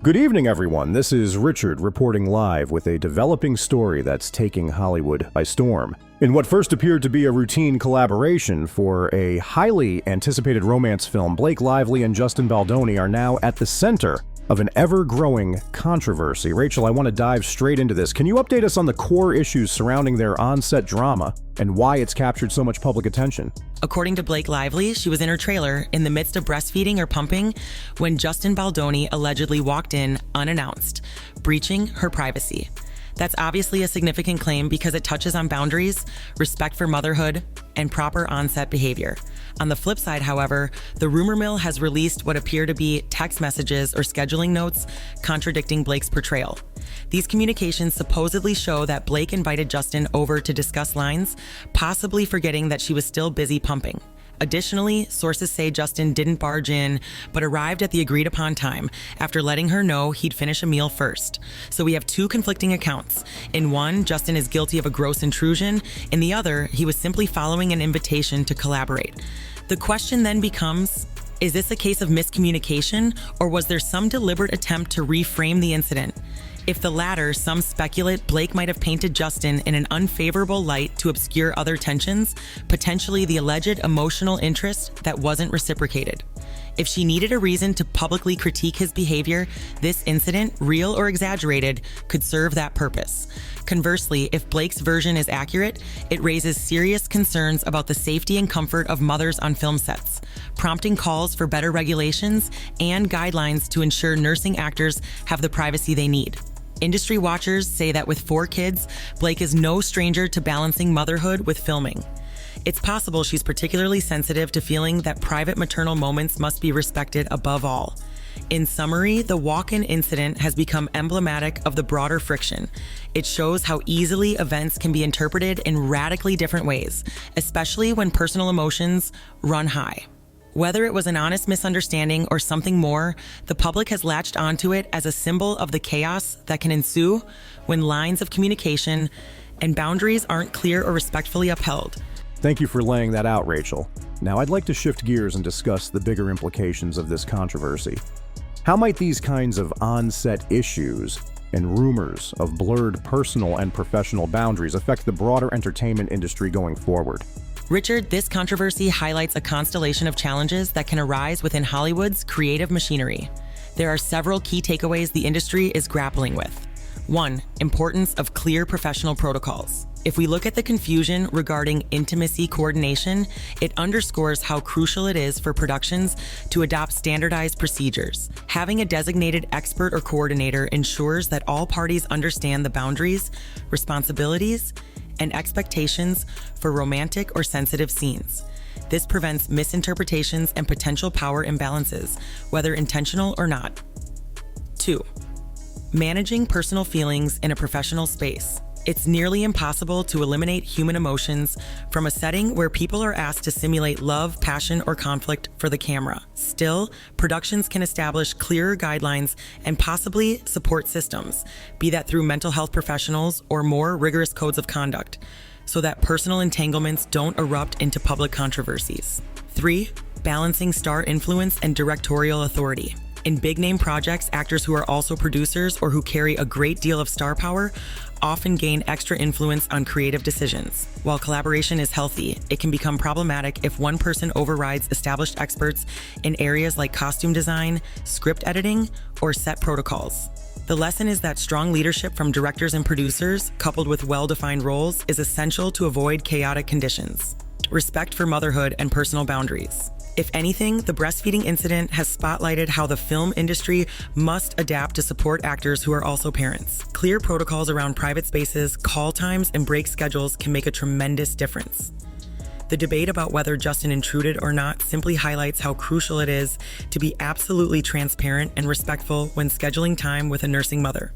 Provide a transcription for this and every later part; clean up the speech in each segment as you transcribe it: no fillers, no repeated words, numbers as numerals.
Good evening, everyone. This is Richard reporting live with a developing story that's taking Hollywood by storm. In what first appeared to be a routine collaboration for a highly anticipated romance film, Blake Lively and Justin Baldoni are now at the center of an ever-growing controversy. Rachel, I want to dive straight into this. Can you update us on the core issues surrounding their on-set drama and why it's captured so much public attention? According to Blake Lively, she was in her trailer in the midst of breastfeeding or pumping when Justin Baldoni allegedly walked in unannounced, breaching her privacy. That's obviously a significant claim because it touches on boundaries, respect for motherhood, and proper on-set behavior. On the flip side, however, the rumor mill has released what appear to be text messages or scheduling notes contradicting Blake's portrayal. These communications supposedly show that Blake invited Justin over to discuss lines, possibly forgetting that she was still busy pumping. Additionally, sources say Justin didn't barge in, but arrived at the agreed-upon time after letting her know he'd finish a meal first. So we have two conflicting accounts. In one, Justin is guilty of a gross intrusion. In the other, he was simply following an invitation to collaborate. The question then becomes, is this a case of miscommunication, or was there some deliberate attempt to reframe the incident? If the latter, some speculate Blake might have painted Justin in an unfavorable light to obscure other tensions, potentially the alleged emotional interest that wasn't reciprocated. If she needed a reason to publicly critique his behavior, this incident, real or exaggerated, could serve that purpose. Conversely, if Blake's version is accurate, it raises serious concerns about the safety and comfort of mothers on film sets, prompting calls for better regulations and guidelines to ensure nursing actors have the privacy they need. Industry watchers say that with 4 kids, Blake is no stranger to balancing motherhood with filming. It's possible she's particularly sensitive to feeling that private maternal moments must be respected above all. In summary, the walk-in incident has become emblematic of the broader friction. It shows how easily events can be interpreted in radically different ways, especially when personal emotions run high. Whether it was an honest misunderstanding or something more, the public has latched onto it as a symbol of the chaos that can ensue when lines of communication and boundaries aren't clear or respectfully upheld. Thank you for laying that out, Rachel. Now I'd like to shift gears and discuss the bigger implications of this controversy. How might these kinds of on-set issues and rumors of blurred personal and professional boundaries affect the broader entertainment industry going forward? Richard, this controversy highlights a constellation of challenges that can arise within Hollywood's creative machinery. There are several key takeaways the industry is grappling with. 1. Importance of clear professional protocols. If we look at the confusion regarding intimacy coordination, it underscores how crucial it is for productions to adopt standardized procedures. Having a designated expert or coordinator ensures that all parties understand the boundaries, responsibilities, and expectations for romantic or sensitive scenes. This prevents misinterpretations and potential power imbalances, whether intentional or not. 2. Managing personal feelings in a professional space. It's nearly impossible to eliminate human emotions from a setting where people are asked to simulate love, passion, or conflict for the camera. Still, productions can establish clearer guidelines and possibly support systems, be that through mental health professionals or more rigorous codes of conduct, so that personal entanglements don't erupt into public controversies. 3. Balancing star influence and directorial authority. In big-name projects, actors who are also producers or who carry a great deal of star power often gain extra influence on creative decisions. While collaboration is healthy, it can become problematic if one person overrides established experts in areas like costume design, script editing, or set protocols. The lesson is that strong leadership from directors and producers, coupled with well-defined roles, is essential to avoid chaotic conditions. Respect for motherhood and personal boundaries. If anything, the breastfeeding incident has spotlighted how the film industry must adapt to support actors who are also parents. Clear protocols around private spaces, call times, and break schedules can make a tremendous difference. The debate about whether Justin intruded or not simply highlights how crucial it is to be absolutely transparent and respectful when scheduling time with a nursing mother.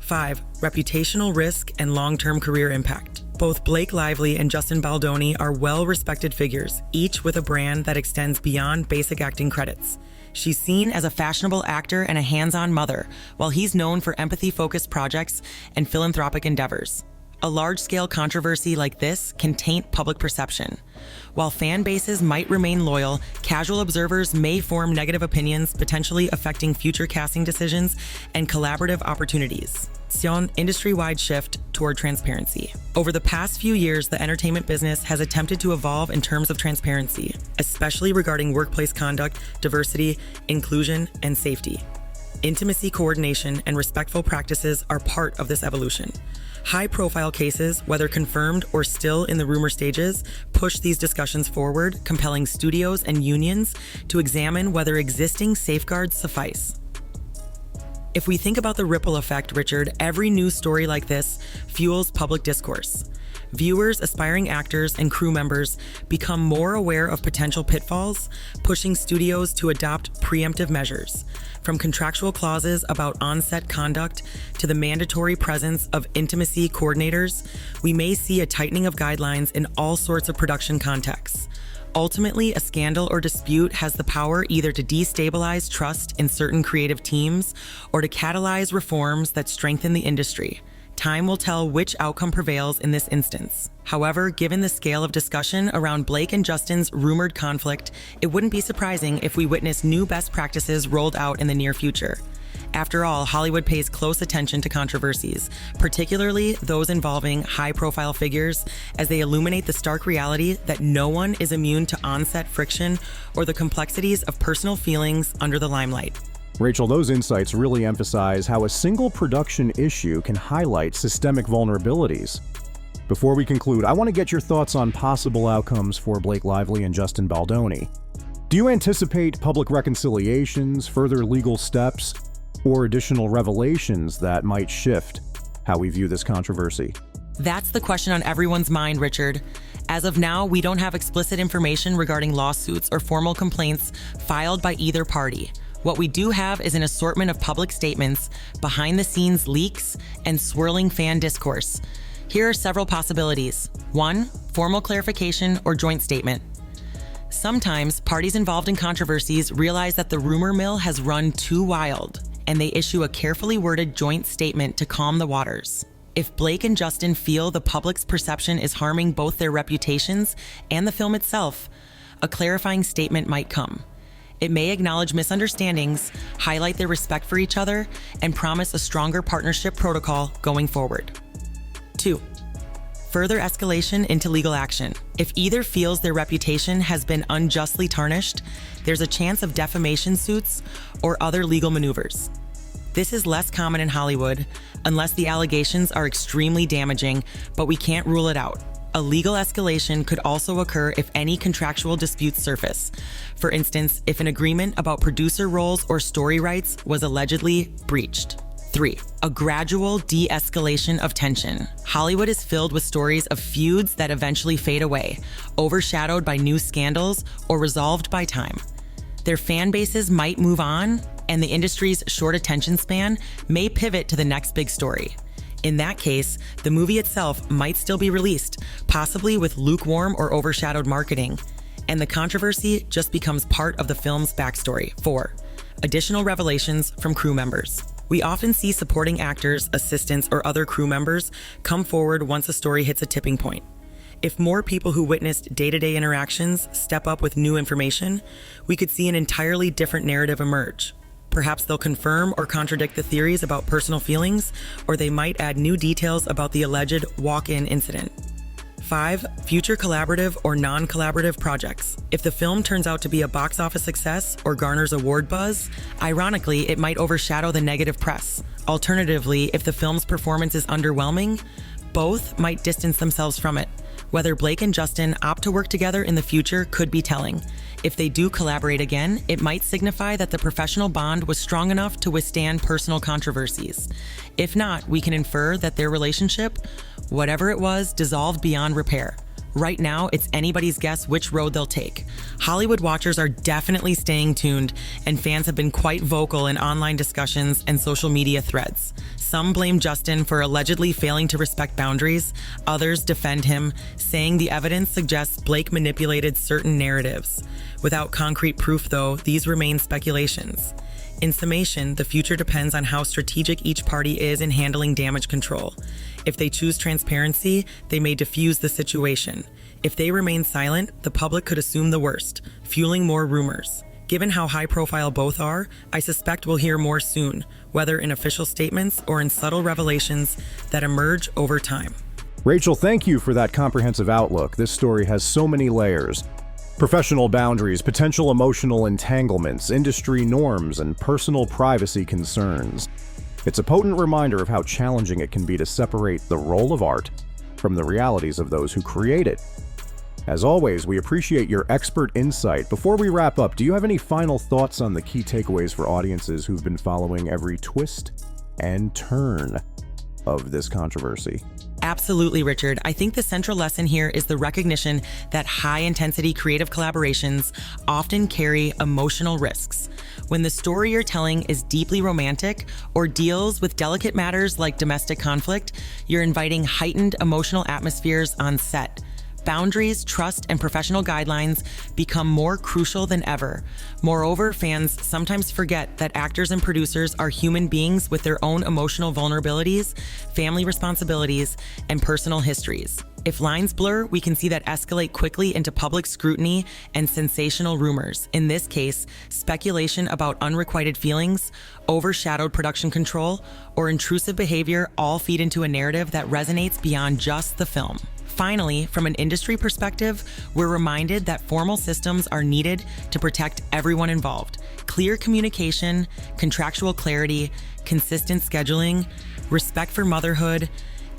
5. Reputational risk and long-term career impact. Both Blake Lively and Justin Baldoni are well-respected figures, each with a brand that extends beyond basic acting credits. She's seen as a fashionable actor and a hands-on mother, while he's known for empathy-focused projects and philanthropic endeavors. A large-scale controversy like this can taint public perception. While fan bases might remain loyal, casual observers may form negative opinions, potentially affecting future casting decisions and collaborative opportunities. An industry-wide shift toward transparency. Over the past few years, the entertainment business has attempted to evolve in terms of transparency, especially regarding workplace conduct, diversity, inclusion, and safety. Intimacy coordination and respectful practices are part of this evolution. High-profile cases, whether confirmed or still in the rumor stages, push these discussions forward, compelling studios and unions to examine whether existing safeguards suffice. If we think about the ripple effect, Richard, every news story like this fuels public discourse. Viewers, aspiring actors, and crew members become more aware of potential pitfalls, pushing studios to adopt preemptive measures. From contractual clauses about on-set conduct to the mandatory presence of intimacy coordinators, we may see a tightening of guidelines in all sorts of production contexts. Ultimately, a scandal or dispute has the power either to destabilize trust in certain creative teams or to catalyze reforms that strengthen the industry. Time will tell which outcome prevails in this instance. However, given the scale of discussion around Blake and Justin's rumored conflict, it wouldn't be surprising if we witness new best practices rolled out in the near future. After all, Hollywood pays close attention to controversies, particularly those involving high-profile figures, as they illuminate the stark reality that no one is immune to on-set friction or the complexities of personal feelings under the limelight. Rachel, those insights really emphasize how a single production issue can highlight systemic vulnerabilities. Before we conclude, I want to get your thoughts on possible outcomes for Blake Lively and Justin Baldoni. Do you anticipate public reconciliations, further legal steps, or additional revelations that might shift how we view this controversy? That's the question on everyone's mind, Richard. As of now, we don't have explicit information regarding lawsuits or formal complaints filed by either party. What we do have is an assortment of public statements, behind-the-scenes leaks, and swirling fan discourse. Here are several possibilities. 1. Formal clarification or joint statement. Sometimes, parties involved in controversies realize that the rumor mill has run too wild, and they issue a carefully worded joint statement to calm the waters. If Blake and Justin feel the public's perception is harming both their reputations and the film itself, a clarifying statement might come. It may acknowledge misunderstandings, highlight their respect for each other, and promise a stronger partnership protocol going forward. 2. Further escalation into legal action. If either feels their reputation has been unjustly tarnished, there's a chance of defamation suits or other legal maneuvers. This is less common in Hollywood, unless the allegations are extremely damaging, but we can't rule it out. A legal escalation could also occur if any contractual disputes surface. For instance, if an agreement about producer roles or story rights was allegedly breached. 3. A gradual de-escalation of tension. Hollywood is filled with stories of feuds that eventually fade away, overshadowed by new scandals or resolved by time. Their fan bases might move on, and the industry's short attention span may pivot to the next big story. In that case, the movie itself might still be released, possibly with lukewarm or overshadowed marketing, and the controversy just becomes part of the film's backstory. 4. Additional revelations from crew members. We often see supporting actors, assistants, or other crew members come forward once a story hits a tipping point. If more people who witnessed day-to-day interactions step up with new information, we could see an entirely different narrative emerge. Perhaps they'll confirm or contradict the theories about personal feelings, or they might add new details about the alleged walk-in incident. 5. Future collaborative or non-collaborative projects. If the film turns out to be a box office success or garners award buzz, ironically, it might overshadow the negative press. Alternatively, if the film's performance is underwhelming, both might distance themselves from it. Whether Blake and Justin opt to work together in the future could be telling. If they do collaborate again, it might signify that the professional bond was strong enough to withstand personal controversies. If not, we can infer that their relationship, whatever it was, dissolved beyond repair. Right now, it's anybody's guess which road they'll take. Hollywood watchers are definitely staying tuned, and fans have been quite vocal in online discussions and social media threads. Some blame Justin for allegedly failing to respect boundaries. Others defend him, saying the evidence suggests Blake manipulated certain narratives. Without concrete proof, though, these remain speculations. In summation, the future depends on how strategic each party is in handling damage control. If they choose transparency, they may diffuse the situation. If they remain silent, the public could assume the worst, fueling more rumors. Given how high profile both are, I suspect we'll hear more soon, whether in official statements or in subtle revelations that emerge over time. Rachel, thank you for that comprehensive outlook. This story has so many layers. Professional boundaries, potential emotional entanglements, industry norms, and personal privacy concerns. It's a potent reminder of how challenging it can be to separate the role of art from the realities of those who create it. As always, we appreciate your expert insight. Before we wrap up, do you have any final thoughts on the key takeaways for audiences who've been following every twist and turn of this controversy? Absolutely, Richard. I think the central lesson here is the recognition that high-intensity creative collaborations often carry emotional risks. When the story you're telling is deeply romantic or deals with delicate matters like domestic conflict, you're inviting heightened emotional atmospheres on set. Boundaries, trust, and professional guidelines become more crucial than ever. Moreover, fans sometimes forget that actors and producers are human beings with their own emotional vulnerabilities, family responsibilities, and personal histories. If lines blur, we can see that escalate quickly into public scrutiny and sensational rumors. In this case, speculation about unrequited feelings, overshadowed production control, or intrusive behavior all feed into a narrative that resonates beyond just the film. Finally, from an industry perspective, we're reminded that formal systems are needed to protect everyone involved. Clear communication, contractual clarity, consistent scheduling, respect for motherhood,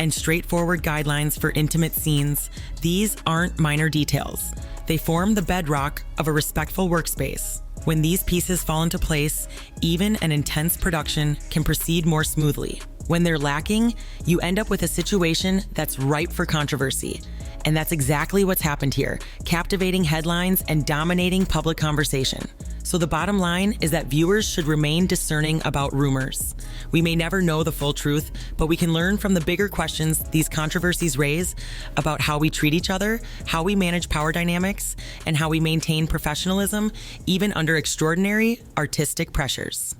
and straightforward guidelines for intimate scenes, these aren't minor details. They form the bedrock of a respectful workspace. When these pieces fall into place, even an intense production can proceed more smoothly. When they're lacking, you end up with a situation that's ripe for controversy. And that's exactly what's happened here, captivating headlines and dominating public conversation. So the bottom line is that viewers should remain discerning about rumors. We may never know the full truth, but we can learn from the bigger questions these controversies raise about how we treat each other, how we manage power dynamics, and how we maintain professionalism even under extraordinary artistic pressures.